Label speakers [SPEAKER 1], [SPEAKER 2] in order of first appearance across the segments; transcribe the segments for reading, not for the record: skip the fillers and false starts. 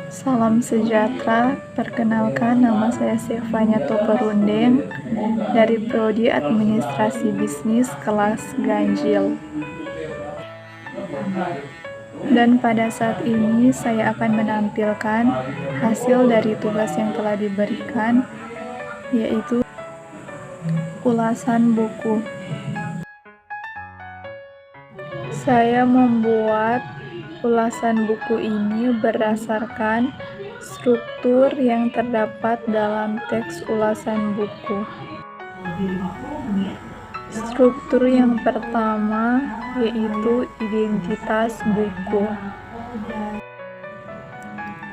[SPEAKER 1] Salam sejahtera, perkenalkan nama saya Stefania Toperundeng dari Prodi Administrasi Bisnis kelas Ganjil. Dan pada saat ini saya akan menampilkan hasil dari tugas yang telah diberikan, yaitu ulasan buku. Saya membuat ulasan buku ini berdasarkan struktur yang terdapat dalam teks ulasan buku. Struktur yang pertama yaitu identitas buku.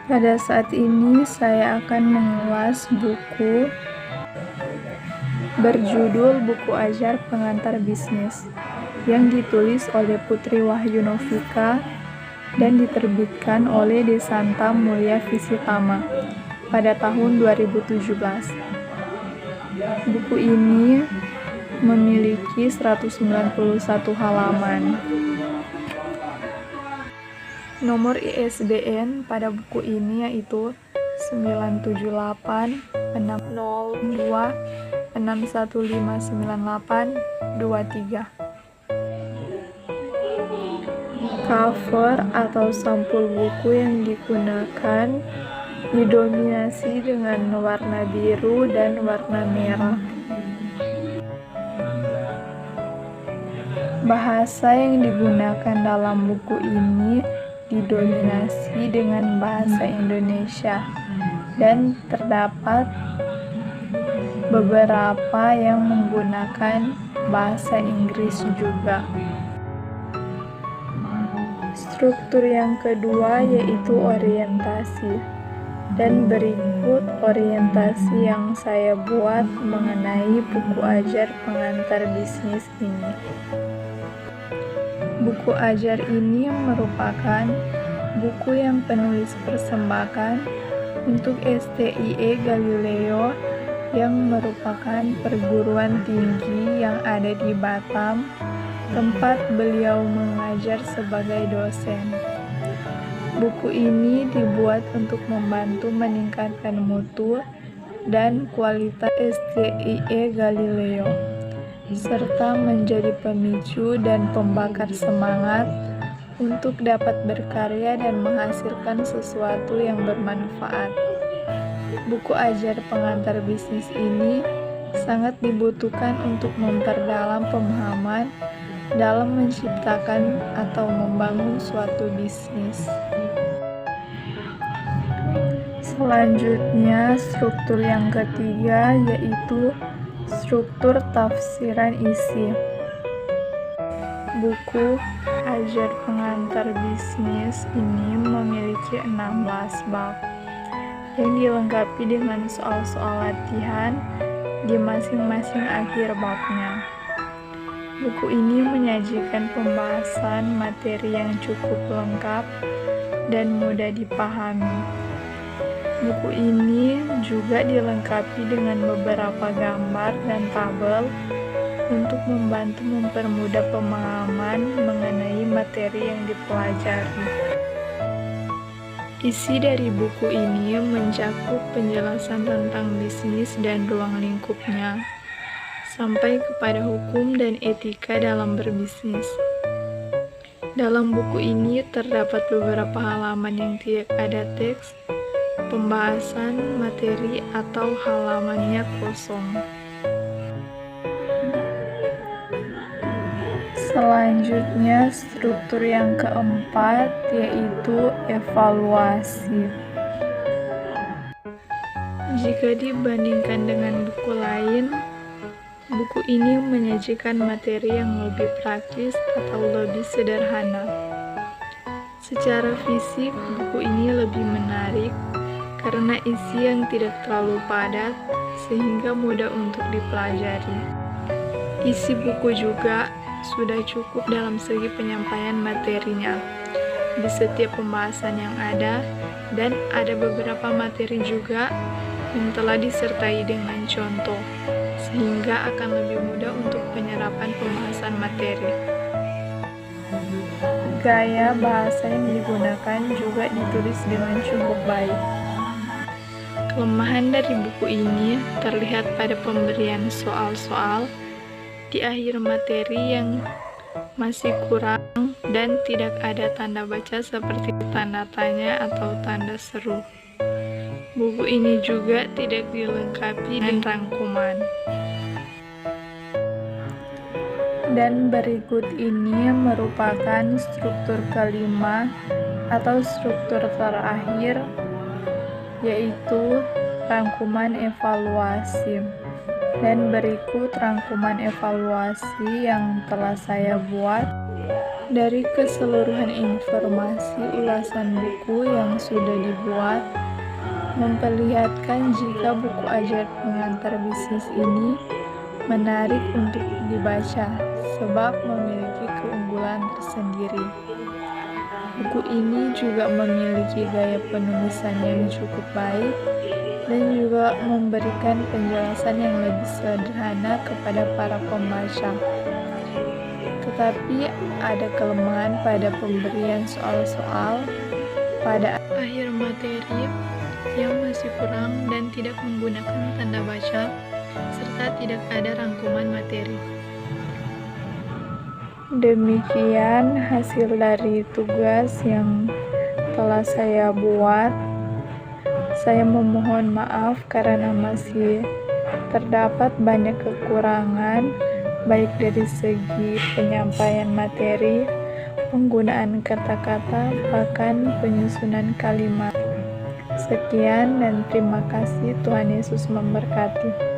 [SPEAKER 1] Pada saat ini saya akan mengulas buku berjudul Buku Ajar Pengantar Bisnis yang ditulis oleh Putri Wahyu Novika dan diterbitkan oleh Desanta Mulia Visitama pada tahun 2017. Buku ini memiliki 191 halaman. Nomor ISBN pada buku ini yaitu 978 602 61598 23. Cover atau sampul buku yang digunakan didominasi dengan warna biru dan warna merah. Bahasa yang digunakan dalam buku ini didominasi dengan bahasa Indonesia dan terdapat beberapa yang menggunakan bahasa Inggris juga. Struktur yang kedua yaitu orientasi, dan berikut orientasi yang saya buat mengenai buku ajar pengantar bisnis ini. Buku ajar ini merupakan buku yang penulis persembahkan untuk STIE Galileo yang merupakan perguruan tinggi yang ada di Batam, tempat beliau mengajar sebagai dosen. Buku ini dibuat untuk membantu meningkatkan mutu dan kualitas STIE Galileo, serta menjadi pemicu dan pembakar semangat untuk dapat berkarya dan menghasilkan sesuatu yang bermanfaat. Buku ajar pengantar bisnis ini sangat dibutuhkan untuk memperdalam pemahaman dalam menciptakan atau membangun suatu bisnis. Selanjutnya, struktur yang ketiga yaitu struktur tafsiran isi. Buku ajar pengantar bisnis ini memiliki 16 bab yang dilengkapi dengan soal-soal latihan di masing-masing akhir babnya. Buku ini menyajikan pembahasan materi yang cukup lengkap dan mudah dipahami. Buku ini juga dilengkapi dengan beberapa gambar dan tabel untuk membantu mempermudah pemahaman mengenai materi yang dipelajari. Isi dari buku ini mencakup penjelasan tentang bisnis dan ruang lingkupnya, sampai kepada hukum dan etika dalam berbisnis. Dalam buku ini terdapat beberapa halaman yang tidak ada teks, pembahasan materi atau halamannya kosong. Selanjutnya, struktur yang keempat yaitu evaluasi. Jika dibandingkan dengan buku lain, buku ini menyajikan materi yang lebih praktis atau lebih sederhana. Secara fisik, buku ini lebih menarik karena isi yang tidak terlalu padat sehingga mudah untuk dipelajari. Isi buku juga sudah cukup dalam segi penyampaian materinya di setiap pembahasan yang ada, dan ada beberapa materi juga yang telah disertai dengan contoh, sehingga akan lebih mudah untuk penyerapan pembahasan materi. Gaya bahasa yang digunakan juga ditulis dengan cukup baik. Kelemahan dari buku ini terlihat pada pemberian soal-soal di akhir materi yang masih kurang dan tidak ada tanda baca seperti tanda tanya atau tanda seru. Buku ini juga tidak dilengkapi dengan rangkuman. Dan berikut ini merupakan struktur kelima atau struktur terakhir, yaitu rangkuman evaluasi. Dan berikut rangkuman evaluasi yang telah saya buat dari keseluruhan informasi ulasan buku yang sudah dibuat, memperlihatkan jika buku ajar pengantar bisnis ini menarik untuk dibaca sebab memiliki keunggulan tersendiri. Buku ini juga memiliki gaya penulisan yang cukup baik dan juga memberikan penjelasan yang lebih sederhana kepada para pembaca. Tetapi ada kelemahan pada pemberian soal-soal pada akhir materi yang masih kurang dan tidak menggunakan tanda baca, serta tidak ada rangkuman materi. Demikian hasil dari tugas yang telah saya buat. Saya memohon maaf karena masih terdapat banyak kekurangan, baik dari segi penyampaian materi, penggunaan kata-kata, bahkan penyusunan kalimat. Sekian dan terima kasih. Tuhan Yesus memberkati.